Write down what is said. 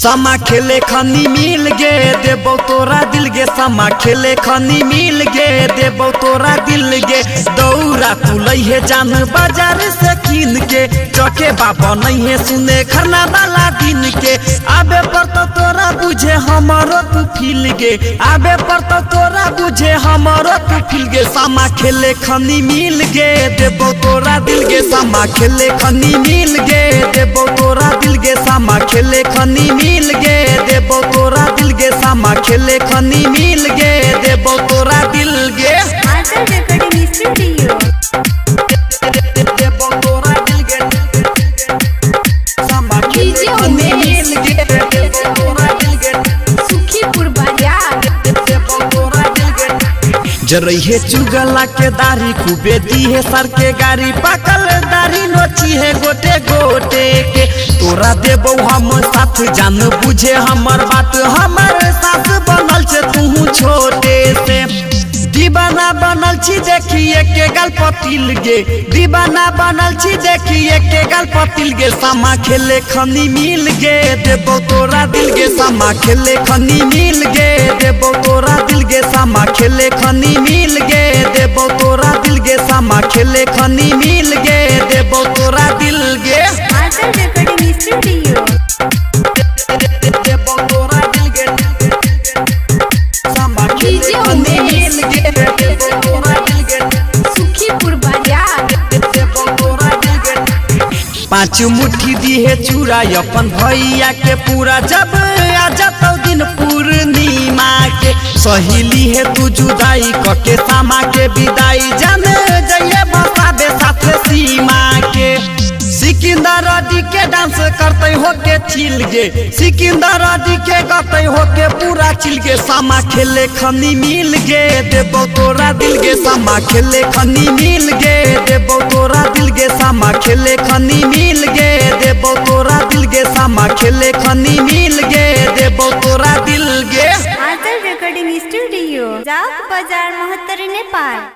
समा खेले खनी मिल गे देबो तोरा दिल गे समा खेले खनी मिल गे देबो तोरा दिल गे दौरा तू लइहे जान बाजार से कीन के चके बाबा नहीं है सुने खरना वाला दिन के आबे पर तो तोरा बुझे हमारो तू फील गे आबे पर तो तोरा बुझे हमारो तू फील गे समा खेले खनी मिल गे देबो तोरा दिल गे समा खेले खनी मिल गे देबो तोरा दिल गे समा खेले खनी मिल गे देबो तोरा दिल गे समा खेले खनी मिल गे देबो तोरा दिल गे आंचल रिकॉर्डिंग स्टूडियो देबो तोरा दिल गे समा खेले खनी मिल गे देबो तोरा दिल गे सुखीपुर बाजार देबो तोरा दिल गे जरइहे चुगला के दाढ़ी खूबे दी है सर के गाड़ी पाकल दाढ़ी नोची है गोटे गोटे के तोरा देबो हम साथ जान बुझे हमर बात हमर साथ बनल छे तू छोटे से दीवाना बनल छी देखिए के गल पतिल गे दीवाना बनल छी देखिए के गल पतिल गे समा खेले खनी मिल गे देबो तोरा दिल गे समा खेले खनी मिल गे देबो तोरा दिल गे समा खेले खनी मिल गे देबो तोरा दिल गे समा खेले खनी मिल गे देबो तोरा दिल गे आंचल रिकॉर्डिंग स्टूडियो देबो तोरा दिल गे समा खेले खनी मिल गे देबो तोरा दिल गे सुखीपुर बाजार देबो तोरा दिल गे पाँच मुट्ठी दी है चूड़ा अपन भैया के पूरा जब आ जातो दिन पूर्णिमा के सहेली है तू जुदाई कके सामा के विदाई जाने जइए बसाबे साथे सीमा के सिकंदर डी के डांस करते हो के चिल गे सिकंदर डी के गाते हो के पूरा चिल गे समा खेले खनी मिल गे देबो तोरा दिल गे समा खेले खनी मिल गे देबो तोरा दिल गे समा खेले खनी मिल गे देबो तोरा दिल गे समा खेले खनी मिल गे देबो तोरा दिल गे आंचल रिकॉर्डिंग स्टूडियो जाक बाजार महत्तर नेपाल।